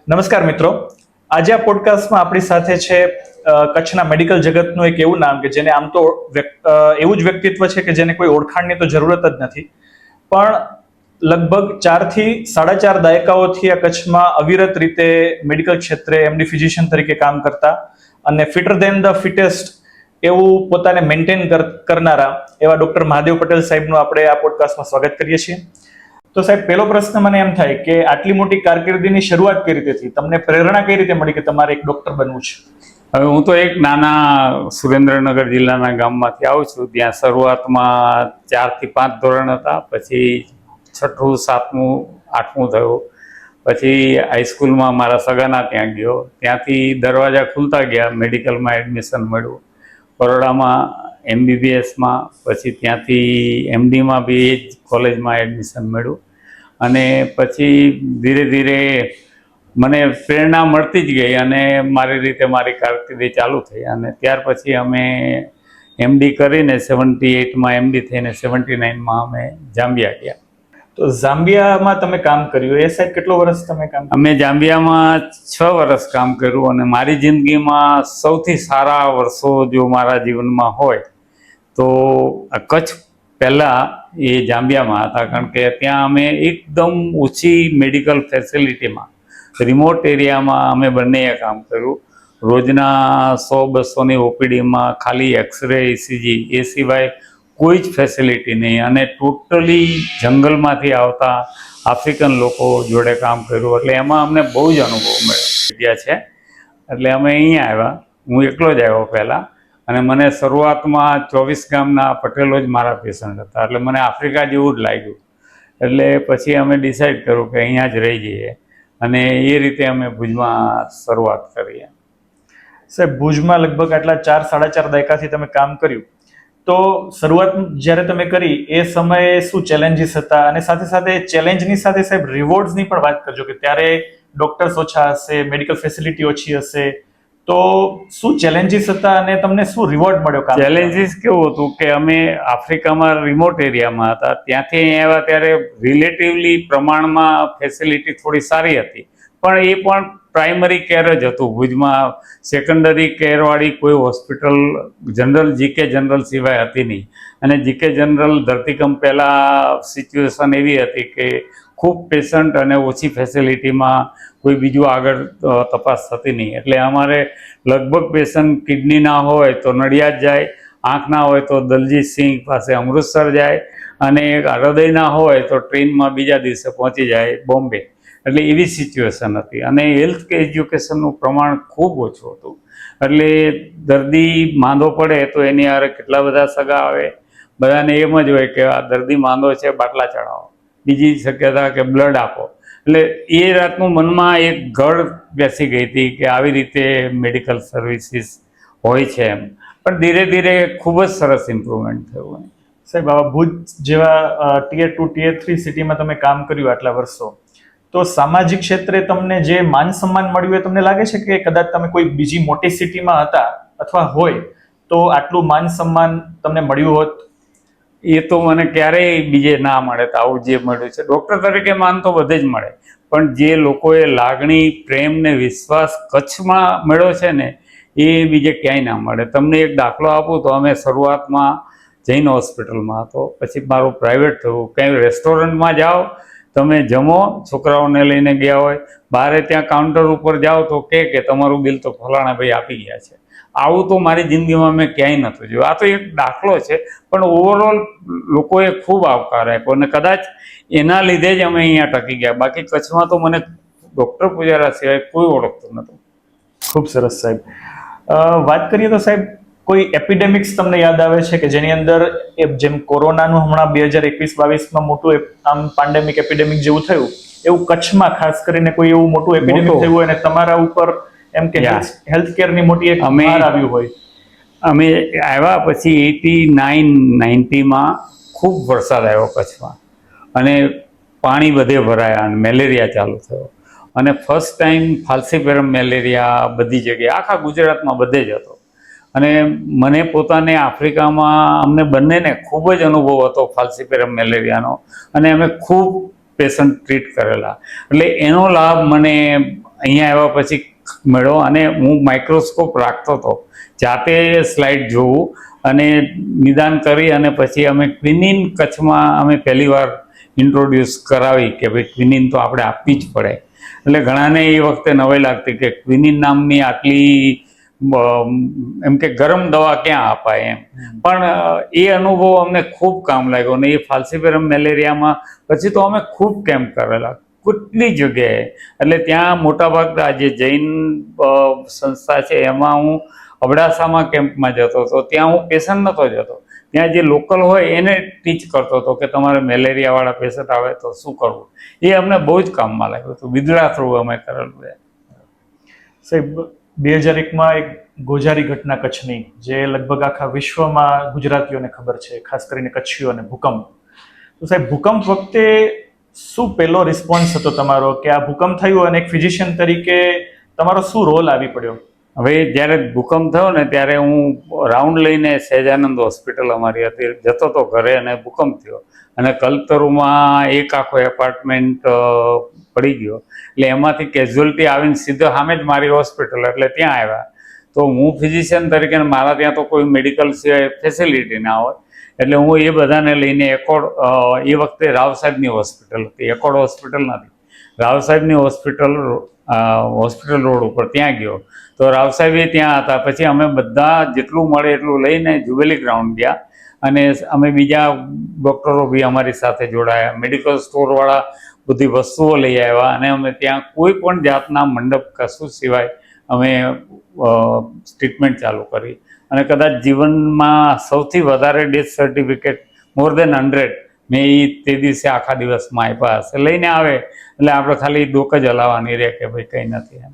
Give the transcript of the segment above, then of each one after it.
નમસ્કાર મિત્રો, આજે આ પોડકાસ્ટમાં આપણી સાથે છે કચ્છના મેડિકલ જગતનું એક એવું નામ કે જેને આમ તો એવું જ વ્યક્તિત્વ છે કે જેને કોઈ ઓળખાણની તો જરૂરત જ નથી, પણ લગભગ 4 થી 4.5 દાયકાઓથી આ કચ્છમાં અવિરત રીતે મેડિકલ ક્ષેત્રે એમડી ફિઝિશિયન તરીકે કામ કરતા અને ફિટર ધેન ધ ફિટેસ્ટ એવું પોતાને મેન્ટેન કરનારા એવા ડોક્ટર મહાદેવ પટેલ સાહેબનું આપણે આ પોડકાસ્ટમાં સ્વાગત કરીએ છીએ. તો સાહેબ, પહેલો પ્રશ્ન મને એમ થાય કે આટલી મોટી કારકિર્દીની શરૂઆત કઈ રીતે થઈ? તમને પ્રેરણા કઈ રીતે મળી કે તમારે એક ડોક્ટર બનવું છે? હવે હું તો એક નાના સુરેન્દ્રનગર જિલ્લાના ગામમાંથી આવું છું. ત્યાં શરૂઆતમાં 4 થી 5 ધોરણ હતા, પછી 6ઠું 7મું 8મું થયું, પછી હાઈસ્કૂલમાં મારા સગાના ત્યાં ગયો. ત્યાંથી દરવાજા ખુલતા ગયા, મેડિકલમાં એડમિશન મળ્યું. બરોડામાં MBBSમાં, પછી ત્યાંથી MDમાં બી એ જ કોલેજમાં એડમિશન મળ્યું. અને પછી ધીરે ધીરે મને પ્રેરણા મળતી જ ગઈ અને મારી રીતે મારી કારકિર્દી ચાલુ થઈ. અને ત્યાર પછી અમે MD કરીને 78માં MD થઈને 79માં અમે જાંબિયા ગયા. તો ઝામ્બિયામાં તમે કામ કર્યું, એ સાહેબ કેટલો વર્ષ તમે કામ કર્યું? અમે જાંબિયામાં 6 વર્ષ કામ કર્યું. અને મારી જિંદગીમાં સૌથી સારા વર્ષો જો મારા જીવનમાં હોય તો આ કચ્છ પહેલાં એ જાંબિયામાં હતા. કારણ કે ત્યાં અમે એકદમ ઓછી મેડિકલ ફેસિલિટીમાં, રિમોટ એરિયામાં અમે બંનેએ કામ કર્યું. રોજના 100-200ની OPDમાં ખાલી એક્સરે, ECG, એ સિવાય કોઈ જ ફેસિલિટી નહીં. અને ટોટલી જંગલમાંથી આવતા આફ્રિકન લોકો જોડે કામ કર્યું. એટલે એમાં અમને બહુ જ અનુભવ મળ્યો છે. એટલે અમે અહીંયા આવ્યા. હું એકલો જ આવ્યો પહેલાં. અને મને શરૂઆતમાં 24 ગામના પટેલો જ મારા પેશન્ટ હતા. એટલે મને આફ્રિકા જેવું જ લાગ્યું. એટલે પછી અમે ડિસાઈડ કર્યું કે અહીંયા જ રહી જઈએ. અને એ રીતે અમે ભુજમાં શરૂઆત કરી. સાહેબ, ભુજમાં લગભગ આટલા 4-4.5 દાયકાથી તમે કામ કર્યું, તો શરૂઆત જ્યારે તમે કરી એ સમયે શું ચેલેન્જીસ હતા? અને સાથે સાથે ચેલેન્જની સાથે સાહેબ રિવોર્ડ્સની પણ વાત કરજો કે ત્યારે ડોક્ટર્સ ઓછા હશે, મેડિકલ ફેસિલિટી ઓછી હશે, તો શું ચેલેન્જીસ હતા અને તમને શું રિવોર્ડ મળ્યો? ચેલેન્જીસ કેવું હતું કે અમે આફ્રિકામાં રિમોટ એરિયામાં હતા. ત્યાંથી અહીંયા આવ્યા ત્યારે રિલેટિવલી પ્રમાણમાં ફેસિલિટી થોડી સારી હતી, પણ એ પણ પ્રાઇમરી કેર જ હતું. ભુજમાં સેકન્ડરી કેરવાળી કોઈ હોસ્પિટલ જનરલ GK જનરલ સિવાય હતી નહીં. અને GK જનરલ ધરતીકંપ પહેલાં સિચ્યુએશન એવી હતી કે ખૂબ પેશન્ટ અને ઓછી ફેસિલિટીમાં કોઈ બીજું આગળ તપાસ થતી નહીં. એટલે અમારે લગભગ પેશન્ટ કિડનીના હોય તો નડિયાદ જાય, આંખના હોય તો દલજીત સિંહ પાસે અમૃતસર જાય, અને હૃદયના હોય તો ટ્રેનમાં બીજા દિવસે પહોંચી જાય બોમ્બે. એટલે એવી સિચ્યુએશન હતી. અને હેલ્થ એજ્યુકેશનનું પ્રમાણ ખૂબ ઓછું હતું. એટલે દર્દી માંદો પડે તો એની હારે કેટલા બધા સગા આવે. બધાને એમ જ હોય કે આ દર્દી માંદો છે, બાટલા ચડાવો. બીજી શક્યતા કે બ્લડ આપો. એટલે એ રાતનું મનમાં એક ગળ બેસી ગઈ હતી કે આવી રીતે મેડિકલ સર્વિસીસ હોય છે એમ. પણ ધીરે ધીરે ખૂબ જ સરસ ઇમ્પ્રુવમેન્ટ થયું. સાહેબ, આવા ભુજ જેવા Tier 2, Tier 3 સિટીમાં તમે કામ કર્યું આટલા વર્ષો, તો સામાજિક ક્ષેત્રે તમને જે માન સન્માન મળ્યું એ તમને લાગે છે કે કદાચ તમે કોઈ બીજી મોટી સિટીમાં હતા અથવા હોય તો આટલું માન સન્માન તમને મળ્યું હોત? એ તો મને ક્યારેય બીજે ના મળે તો આવું જે મળ્યું છે. ડૉક્ટર તરીકે માન તો બધે જ મળે, પણ જે લોકોએ લાગણી, પ્રેમ ને વિશ્વાસ કચ્છમાં મળ્યો છે ને, એ બીજે ક્યાંય ના મળે. તમને એક દાખલો આપું તો અમે શરૂઆતમાં જૈન હોસ્પિટલમાં હતો, પછી મારું પ્રાઇવેટ થયું. કંઈ રેસ્ટોરન્ટમાં જાઓ, તમે જમો, છોકરાઓને લઈને ગયા હોય, બહાર ત્યાં કાઉન્ટર ઉપર જાઓ તો કે તમારું બિલ તો ફલાણા ભાઈ આપી ગયા છે. આવું તો મારી જિંદગીમાં મેં ક્યાંય નહોતું જોયું. આ તો એક દાખલો છે, પણ ઓવરઓલ લોકોએ ખૂબ આવકાર આપ્યો અને કદાચ એના લીધે જ અમે અહીંયા ટકી ગયા. બાકી કચ્છમાં તો મને ડૉક્ટર પુજારા સિવાય કોઈ ઓળખતું નહોતું. ખૂબ સરસ સાહેબ. વાત કરીએ તો સાહેબ, કોઈ એપિડેમિક્સ તમને યાદ આવે છે કે જેની અંદર જેમ કોરોનાનું હમણાં 2021-22માં મોટું આમ પેન્ડેમિક એપિડેમિક જેવું થયું, એવું કચ્છમાં ખાસ કરીને કોઈ એવું મોટું એપિડેમિક થયું હોય અને તમારા ઉપર એમ કે હેલ્થ કેરની મોટી એક ભાર આવ્યું હોય? અમે આવ્યા પછી 89-90માં ખૂબ વરસાદ આવ્યો કચ્છમાં, અને પાણી બધે ભરાયા અને મેલેરિયા ચાલુ થયો. અને ફર્સ્ટ ટાઈમ ફાલ્સીપેરમ મેલેરિયા બધી જગ્યાએ, આખા ગુજરાતમાં બધે જ હતો. અને મને પોતાને આફ્રિકામાં અમને બંનેને ખૂબ જ અનુભવ હતો ફાલ્સીપેરમ મેલેરિયાનો, અને અમે ખૂબ પેશન્ટ ટ્રીટ કરેલા. એટલે એનો લાભ મને અહીંયા આવ્યા પછી મળ્યો અને હું માઇક્રોસ્કોપ રાખતો હતો, જાતે સ્લાઇડ જોવું અને નિદાન કરી અને પછી અમે ક્વિનિન કચ્છમાં અમે પહેલી વાર ઇન્ટ્રોડ્યુસ કરાવી કે ભાઈ ક્વિનિન તો આપણે આપવી જ પડે. એટલે ઘણાને એ વખતે નવાઈ લાગતી કે ક્વિનિન નામની આટલી એમ કે ગરમ દવા ક્યાં અપાય એમ, પણ એ અનુભવ અમને ખૂબ કામ લાગ્યો અને એ ફાલ્સીફેરમ મેલેરિયામાં પછી તો અમે ખૂબ કેમ્પ કરેલા કેટલી જગ્યાએ. એટલે ત્યાં મોટાભાગના જે જૈન સંસ્થા છે એમાં હું અબડાસામાં કેમ્પમાં જતો હતો, ત્યાં હું પેશન્ટ નહોતો જતો, ત્યાં જે લોકલ હોય એને ટીચ કરતો હતો કે તમારે મેલેરિયાવાળા પેશન્ટ આવે તો શું કરવું. એ અમને બહુ જ કામમાં લાગ્યું હતું. બિદડા થ્રુ અમે કરેલું છે. સાહેબ 2001માં એક ગોઝારી ઘટના કચ્છની, જે લગભગ આખા વિશ્વમાં ગુજરાતીઓને ખબર છે, ખાસ કરીને કચ્છીઓને, ભૂકંપ. તો સાહેબ ભૂકંપ વખતે શું પહેલો રિસ્પોન્સ હતો તમારો કે આ ભૂકંપ થયું અને એક ફિઝિશિયન તરીકે તમારો શું રોલ આવી પડ્યો? હવે જ્યારે ભૂકંપ થયો ને ત્યારે હું રાઉન્ડ લઈને સહેજાનંદ હોસ્પિટલ અમારી હતી જતો હતો ઘરે અને ભૂકંપ થયો અને કલ્પતરુમાં એક આખો એપાર્ટમેન્ટ પડી ગયો. એટલે એમાંથી કેઝ્યુઅલિટી આવીને સીધો સામે જ મારી હોસ્પિટલ, એટલે ત્યાં આવ્યા. તો હું ફિઝિશિયન તરીકે મારા ત્યાં તો કોઈ મેડિકલ ફેસિલિટી ના હોય, એટલે હું એ બધાને લઈને એકોર્ડ, એ વખતે રાવ સાહેબની હોસ્પિટલ હતી, એકોર્ડ હોસ્પિટલ નથી, રાવ સાહેબની હોસ્પિટલ રોડ ઉપર ત્યાં ગયો. તો રાવ સાહેબ ત્યાં હતા. પછી અમે બધા જેટલું મળે એટલું લઈને જુબેલી ગ્રાઉન્ડ ગયા અને અમે બીજા ડૉક્ટરો બી અમારી સાથે જોડાયા, મેડિકલ સ્ટોરવાળા બધી વસ્તુઓ લઈ આવ્યા અને અમે ત્યાં કોઈ પણ જાતના મંડપ કશું સિવાય અમે ટ્રીટમેન્ટ ચાલુ કરી. અને કદાચ જીવનમાં સૌથી વધારે ડેથ સર્ટિફિકેટ મોર દેન 100 મેં એ તે દિવસે આખા દિવસમાં આપ્યા હશે. લઈને આવે એટલે આપણે ખાલી ડોક જ હલાવવાની રહે કે ભાઈ કંઈ નથી એમ.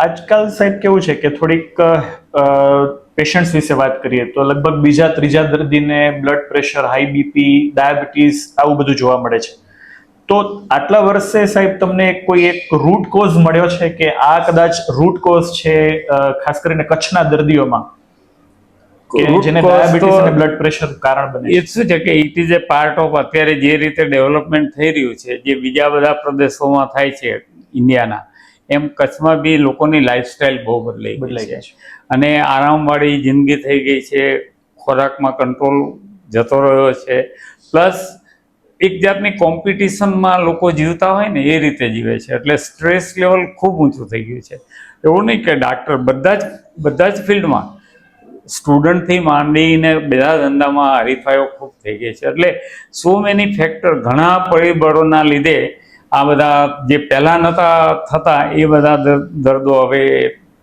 આજકાલ સાહેબ કેવું છે કે થોડીક પેશન્ટ્સ વિશે વાત કરીએ તો લગભગ બીજા ત્રીજા દર્દીને blood pressure, high BP, diabetes આવું બધું જોવા મળે છે. તો આટલા વર્ષે સાહેબ તમને કોઈ એક રૂટ કોઝ મળ્યો છે કે આ કદાચ રૂટ કોઝ છે ખાસ કરીને કચ્છના દર્દીઓમાં કે જેને ડાયાબિટીસ અને બ્લડ પ્રેશર કારણ બને? એ શું છે કે it is A part of અત્યારે જે રીતે ડેવલપમેન્ટ થઈ રહ્યું છે, જે બીજા બધા પ્રદેશોમાં થાય છે ઇન્ડિયાના, એમ કચ્છમાં બી લોકોની લાઈફસ્ટાઈલ બહુ બદલાઈ ગઈ છે અને આરામવાળી જિંદગી થઈ ગઈ છે. ખોરાકમાં કંટ્રોલ જતો રહ્યો છે, પ્લસ એક જાતની કોમ્પિટિશનમાં લોકો જીવતા હોય ને એ રીતે જીવે છે. એટલે સ્ટ્રેસ લેવલ ખૂબ ઊંચું થઈ ગયું છે. એવું નહીં કે ડાક્ટર, બધા જ ફિલ્ડમાં સ્ટુડન્ટથી માંડીને બધા ધંધામાં હરીફાઈઓ ખૂબ થઈ ગઈ છે. એટલે સો મેની ફેક્ટર, ઘણા પરિબળોના લીધે આ બધા જે પહેલાં નહોતા થતા એ બધા દર્દો હવે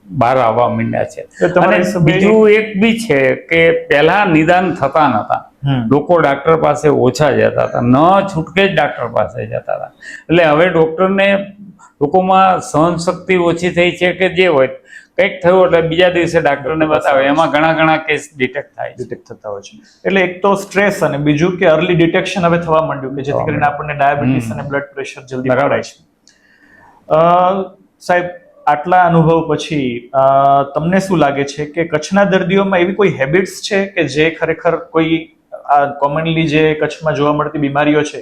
બહાર આવવા માંડ્યા છે. અને બીજું એક બી છે કે પહેલાં નિદાન થતા નહોતા, લોકો ડાક્ટર પાસે ઓછા જતા હતા, ન છૂટકે જ ડાક્ટર પાસે જતા હતા. એટલે હવે ડૉક્ટરને લોકોમાં સહનશક્તિ ઓછી થઈ છે કે જે હોય કંઈક થયું એટલે બીજા દિવસે ડાક્ટરને બતાવે, એમાં ઘણા કેસ ડિટેક્ટ થતા હોય છે. એટલે એક તો સ્ટ્રેસ અને બીજું કે અર્લી ડિટેક્શન હવે થવા માંડ્યું કે જેથી કરીને આપણને ડાયાબિટીસ અને બ્લડ પ્રેશર જલ્દી પકડાય છે. સાહેબ આટલા અનુભવ પછી તમને શું લાગે છે કે કચ્છના દર્દીઓમાં એવી કોઈ હેબિટ્સ છે કે જે ખરેખર કોઈ આ કોમનલી જે કચ્છમાં જોવા મળતી બીમારીઓ છે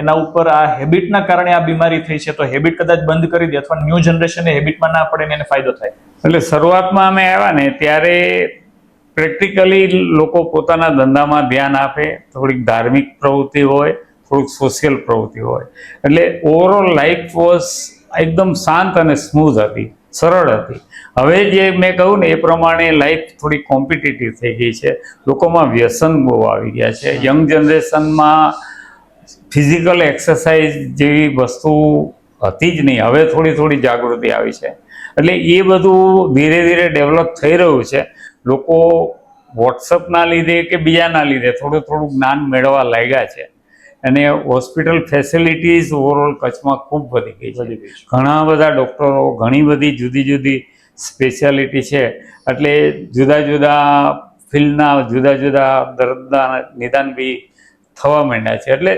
એના ઉપર આ હેબિટના કારણે આ બીમારી થઈ છે તો હેબિટ કદાચ બંધ કરી દે અથવા ન્યૂ જનરેશનને હેબિટમાં ના પડે ને એને ફાયદો થાય? એટલે શરૂઆતમાં અમે આવ્યા ને ત્યારે પ્રેક્ટિકલી લોકો પોતાના ધંધામાં ધ્યાન આપે, થોડીક ધાર્મિક પ્રવૃત્તિ હોય, થોડુંક સોશિયલ પ્રવૃત્તિ હોય, એટલે ઓવરઓલ લાઈફ વોઝ એકદમ શાંત અને સ્મૂધ હતી, સરળ હતી. હવે જે મેં કહ્યું ને એ પ્રમાણે લાઈફ થોડી કોમ્પિટિટિવ થઈ ગઈ છે, લોકોમાં વ્યસન બહુ આવી ગયા છે. યંગ જનરેશનમાં ફિઝિકલ એક્સરસાઇઝ જેવી વસ્તુ હતી જ નહીં, હવે થોડી જાગૃતિ આવી છે. એટલે એ બધું ધીરે ધીરે ડેવલપ થઈ રહ્યું છે. લોકો વોટ્સઅપના લીધે કે બીજાના લીધે થોડું જ્ઞાન મેળવવા લાગ્યા છે અને હોસ્પિટલ ફેસિલિટીઝ ઓવરઓલ કચ્છમાં ખૂબ વધી ગઈ છે. ઘણા બધા ડૉક્ટરો, ઘણી બધી જુદી સ્પેશિયાલિટી છે, એટલે જુદા ફિલ્ડના જુદા દર્દના નિદાન બી થવા માંડ્યા છે. એટલે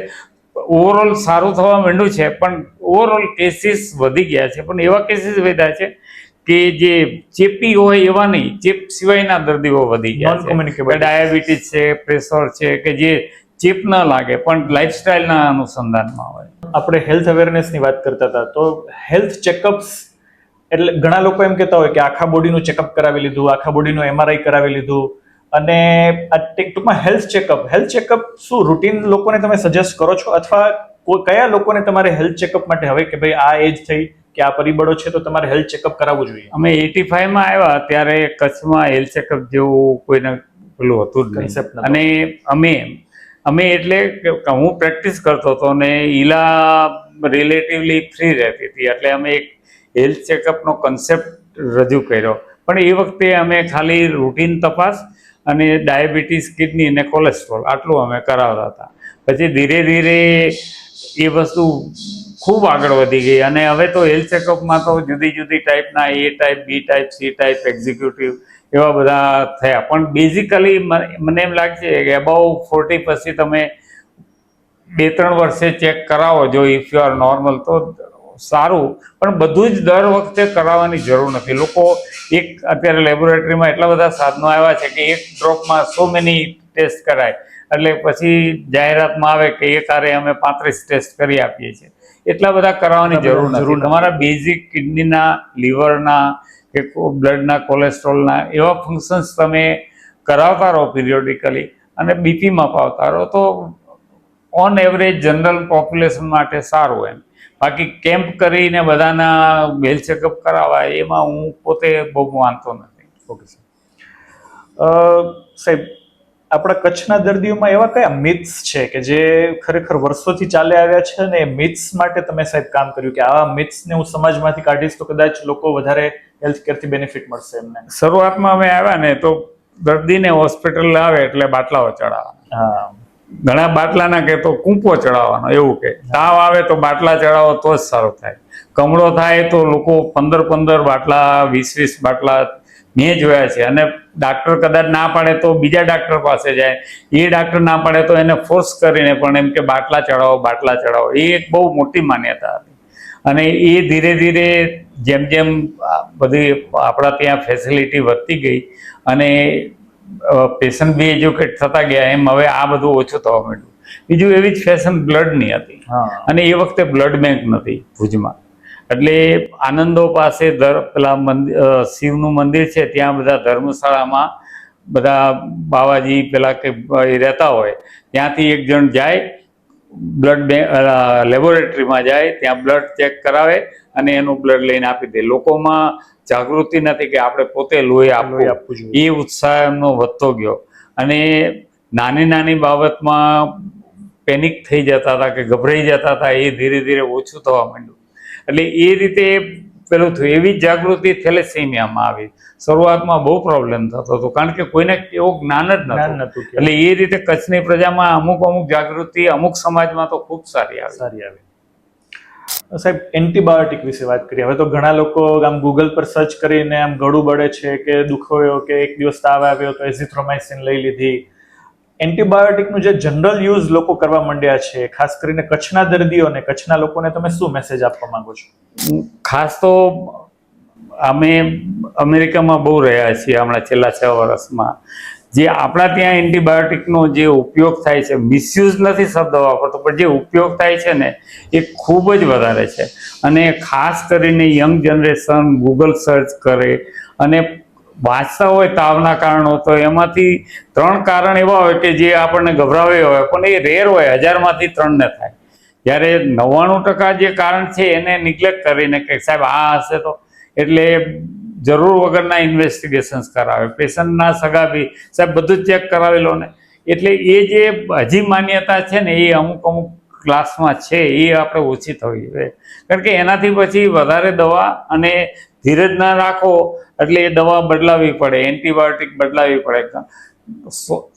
ઓવરઓલ સારું થવા માંડ્યું છે, પણ ઓવરઓલ કેસીસ વધી ગયા છે. પણ એવા કેસીસ વધ્યા છે કે જે ચેપી હોય એવા નહીં, ચેપ સિવાયના દર્દીઓ વધી ગયા છે. ડાયાબિટીસ છે, પ્રેશર છે, કે જે ચેપ ન લાગે પણ લાઈફસ્ટાઈલના અનુસંધાનમાં હોય. આપણે હેલ્થ અવેરનેસની વાત કરતા હતા, તો હેલ્થ ચેકઅપ્સ એટલે ઘણા લોકો એમ કહેતા હોય કે આખા બોડીનું ચેકઅપ કરાવી લીધું, આખા બોડીનું MRI કરાવી લીધું, અને આ ટૂંકમાં હેલ્થ ચેકઅપ શું રૂટીન લોકોને તમે સજેસ્ટ કરો છો, અથવા કયા લોકોને તમારે હેલ્થ ચેકઅપ માટે હવે કે ભાઈ આ એજ થઈ કે આ પરિબળો છે તો તમારે હેલ્થ ચેકઅપ કરાવવું જોઈએ? અમે 85 માં આવ્યા ત્યારે કચ્છમાં હેલ્થ ચેકઅપ જેવું કોઈને પેલું હતું જ Concept નહોતો. નહીં. અને અમે એટલે કે હું પ્રેક્ટિસ કરતો હતો ને ઈલા રિલેટિવલી ફ્રી રહેતી હતી, એટલે અમે એક હેલ્થ ચેકઅપનો કન્સેપ્ટ રજૂ કર્યો. પણ એ વખતે અમે ખાલી રૂટીન તપાસ અને ડાયાબિટીસ, કિડની અને કોલેસ્ટ્રોલ આટલું અમે કરાવતા હતા. પછી ધીરે ધીરે એ વસ્તુ ખૂબ આગળ વધી ગઈ અને હવે તો હેલ્થ ચેકઅપમાં તો જુદી જુદી ટાઈપના A type, B type, C type, executive એવા બધા થયા. પણ બેઝિકલી મને એમ લાગે છે કે અબાઉ 40 પછી તમે 2-3 વર્ષે ચેક કરાવો જો ઇફ યુ આર નોર્મલ તો સારું. પણ બધું જ દર વખતે કરાવવાની જરૂર નથી. લોકો અત્યારે લેબોરેટરીમાં એટલા બધા સાધનો આવ્યા છે કે એક ડ્રોપમાં સો મેની ટેસ્ટ કરાય, એટલે પછી જાહેરાતમાં આવે કે એ તારે અમે 35 ટેસ્ટ કરી આપીએ છીએ. એટલા બધા કરાવવાની જરૂર નથી. તમારા બેઝિક કિડનીના, લીવરના કે બ્લડના, કોલેસ્ટ્રોલના એવા ફંક્શન્સ તમે કરાવતા રહો પિરિયોડિકલી અને BP માપતા રહો તો ઓન એવરેજ જનરલ પોપ્યુલેશન માટે સારું એમ. બાકી કેમ્પ કરીને બધાના હેલ્થ ચેકઅપ કરાવવા એમાં હું પોતે બહુ માનતો નથી. ઓકે સાહેબ, આપણા કચ્છના દર્દીઓમાં એવા કયા મિથ્સ છે કે જે ખરેખર વર્ષોથી ચાલે આવ્યા છે અને મિથ્સ માટે તમે સાહેબ કામ કર્યું કે આવા મિથ્સને હું સમાજમાંથી કાઢીશ તો કદાચ લોકો વધારે હેલ્થ કેરથી બેનિફિટ મળશે એમને? શરૂઆતમાં અમે આવ્યા ને તો દર્દીને હોસ્પિટલ આવે એટલે બાટલાઓ ચડાવવાના. હા, ઘણા બાટલા ના કે તો કૂંપો ચડાવવાનો, એવું કે તાવ આવે તો બાટલા ચડાવો તો જ સારું થાય. કમળો થાય તો લોકો 15 બાટલા, 20 બાટલા મેં જોયા છે. અને ડાક્ટર કદાચ ના પાડે તો બીજા ડાક્ટર પાસે જાય, એ ડાક્ટર ના પાડે તો એને ફોર્સ કરીને પણ એમ કે બાટલા ચડાવો. એ એક બહુ મોટી માન્યતા હતી. અને એ ધીરે ધીરે જેમ જેમ બધી આપણા ત્યાં ફેસિલિટી વધતી ગઈ અને પેશન્ટ બી એજ્યુકેટ થતા ગયા, એમ હવે આ બધું ઓછું થવા માંડ્યું. બીજું એવી જ ફેશન બ્લડની હતી, અને એ વખતે બ્લડ બેંક નથી ભુજમાં. એટલે આનંદો પાસે પેલા શિવનું મંદિર છે, ત્યાં બધા ધર્મશાળામાં બધા બાવાજી પેલા કે રહેતા હોય, ત્યાંથી એક જણ જાય બ્લડ બેંક લેબોરેટરીમાં જાય, ત્યાં બ્લડ ચેક કરાવે અને એનું બ્લડ લઈને આપી દે. લોકોમાં જાગૃતિ નથી કે આપણે પોતે લોહી આપવું જોઈએ. એ ઉત્સાહ એમનો વધતો ગયો અને નાની નાની બાબતમાં પેનિક થઈ જતા હતા કે ગભરાઈ જતા હતા, એ ધીરે ધીરે ઓછું થવા માંડ્યું. એટલે એ રીતે પેલું થયું. એવી જાગૃતિ થેલેસેમિયામાં આવી. શરૂઆતમાં બહુ પ્રોબ્લેમ થતો હતો કારણ કે કોઈને એવું જ્ઞાન જ નહોતું. એટલે એ રીતે કચ્છની પ્રજામાં અમુક જાગૃતિ અમુક સમાજમાં તો ખૂબ સારી આવી. સાહેબ, એન્ટીબાયોટિક વિશે વાત કરીએ. હવે તો ઘણા લોકો આમ ગૂગલ પર સર્ચ કરીને આમ ગળું બળે છે કે દુખોયો કે એક દિવસ તાવ આવ્યો તો એઝિથ્રોમાઇસિન લઈ લીધી. એન્ટીબાયોટિકનું જે જનરલ યુઝ લોકો કરવા માંડ્યા છે, ખાસ કરીને કચ્છના દર્દીઓને, કચ્છના લોકોને તમે શું મેસેજ આપવા માંગો છો? ખાસ તો અમે અમેરિકામાં બહુ રહ્યા છીએ હમણાં છેલ્લા 6 વર્ષમાં. જે આપણા ત્યાં એન્ટીબાયોટિકનો જે ઉપયોગ થાય છે, મિસયુઝ નથી શબ્દ વાપરતો, પણ જે ઉપયોગ થાય છે ને એ ખૂબ જ વધારે છે. અને ખાસ કરીને યંગ જનરેશન ગૂગલ સર્ચ કરે અને વાંચતા હોય તાવના કારણો, તો એમાંથી 3 કારણ એવા હોય કે જે આપણને ગભરાવે હોય, પણ એ રેર હોય, 1000માંથી 3 ને થાય. જ્યારે 99% જે કારણ છે એને નિગ્લેક્ટ કરીને કે સાહેબ આ હશે તો, એટલે જરૂર વગરના ઇન્વેસ્ટિગેશન્સ કરાવે. પેશન્ટના સગા બી સાહેબ બધું જ ચેક કરાવી લો ને. એટલે એ જે હજી માન્યતા છે ને એ અમુક ક્લાસમાં છે, એ આપણે ઓછી થવી જોઈએ. કારણ કે એનાથી પછી વધારે દવા અને ધીરજ ના રાખો એટલે એ દવા બદલાવી પડે, એન્ટીબાયોટિક બદલાવી પડે.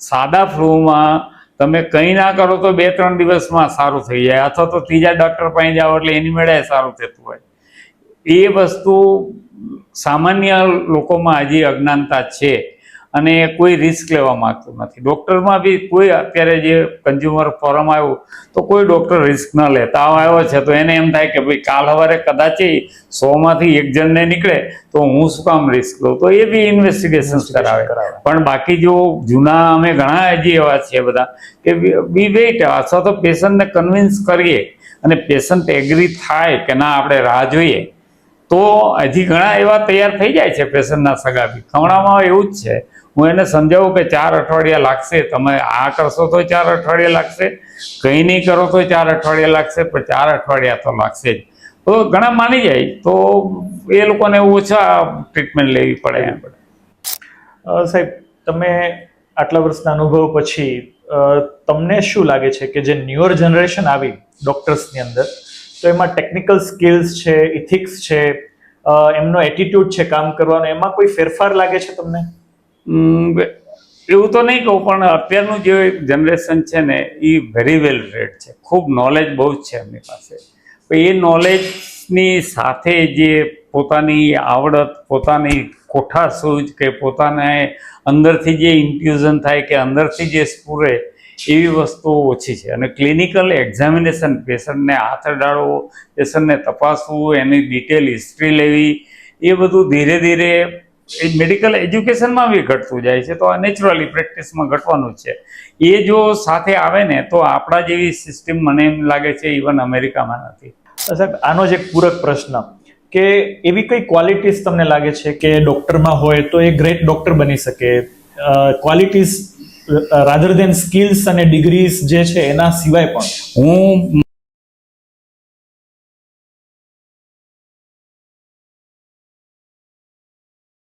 સાદા ફ્લૂમાં તમે કંઈ ના કરો તો 2-3 દિવસમાં સારું થઈ જાય, અથવા તો ત્રીજા ડૉક્ટર પાસે જાઓ એટલે એની મેળે સારું થતું હોય. એ વસ્તુ સામાન્ય લોકોમાં હજી અજ્ઞાનતા છે અને કોઈ રિસ્ક લેવા માંગતું નથી. ડૉક્ટરમાં બી કોઈ અત્યારે જે કન્ઝ્યુમર ફોરમ આવ્યું તો કોઈ ડૉક્ટર રિસ્ક ન લે. તાવ આવ્યો છે તો એને એમ થાય કે ભાઈ કાલ સવારે કદાચ 100માંથી 1 જણને નીકળે તો હું શું કામ રિસ્ક લઉં, તો એ બી ઇન્વેસ્ટિગેશન કરાવે. પણ બાકી જો જૂના અમે ઘણા હજી એવા છીએ બધા કે વી વેઇટ, અથવા તો પેશન્ટને કન્વિન્સ કરીએ અને પેશન્ટ એગ્રી થાય કે ના આપણે રાહ જોઈએ, તો હજી ઘણા એવા તૈયાર થઈ જાય છે પેશન્ટના સગા બી. ખવડાવવામાં એવું જ છે, હું એને સમજાવું કે 4 અઠવાડિયા લાગશે, તમે આ કરશો તો 4 અઠવાડિયા લાગશે, કંઈ નહીં કરો તો 4 અઠવાડિયા લાગશે, પણ 4 અઠવાડિયા તો લાગશે જ. તો ઘણા માની જાય, તો એ લોકોને ઓછા ટ્રીટમેન્ટ લેવી પડે એમ. સાહેબ, તમે આટલા વર્ષના અનુભવ પછી તમને શું લાગે છે કે જે ન્યુઅર જનરેશન આવી ડોક્ટર્સની અંદર, તો એમાં ટેકનિકલ સ્કિલ્સ છે, ઇથિક્સ છે, એમનો એટીટ્યુડ છે કામ કરવાનો, એમાં કોઈ ફેરફાર લાગે છે તમને? એવું તો નહીં કહું, પણ અત્યારનું જે જનરેશન છે ને એ વેરી વેલ રેડ છે, ખૂબ નોલેજ બહુ જ છે એમની પાસે. એ નોલેજની સાથે જે પોતાની આવડત, પોતાની કોઠાસૂઝ કે પોતાને અંદરથી જે ઇન્ફ્યુઝન થાય કે અંદરથી જે સ્ફુરે, એવી વસ્તુઓ ઓછી છે. અને ક્લિનિકલ એક્ઝામિનેશન, પેશન્ટને હાથ અડાડવો, પેશન્ટને તપાસવું, એની ડિટેલ હિસ્ટ્રી લેવી, એ બધું ધીરે ધીરે એ મેડિકલ એજ્યુકેશનમાં બી ઘટતું જાય છે, તો આ નેચરલી પ્રેક્ટિસમાં ઘટવાનું જ છે. એ જો સાથે આવે ને તો આપણા જેવી સિસ્ટમ મને એમ લાગે છે ઇવન અમેરિકામાં નથી. સાહેબ, આનો જ એક પૂરક પ્રશ્ન કે એવી કઈ ક્વોલિટીઝ તમને લાગે છે કે ડોક્ટરમાં હોય તો એ ગ્રેટ ડોક્ટર બની શકે? ક્વોલિટીઝ રાધર દેન સ્કિલ્સ અને ડિગ્રીઝ જે છે એના સિવાય પણ. હું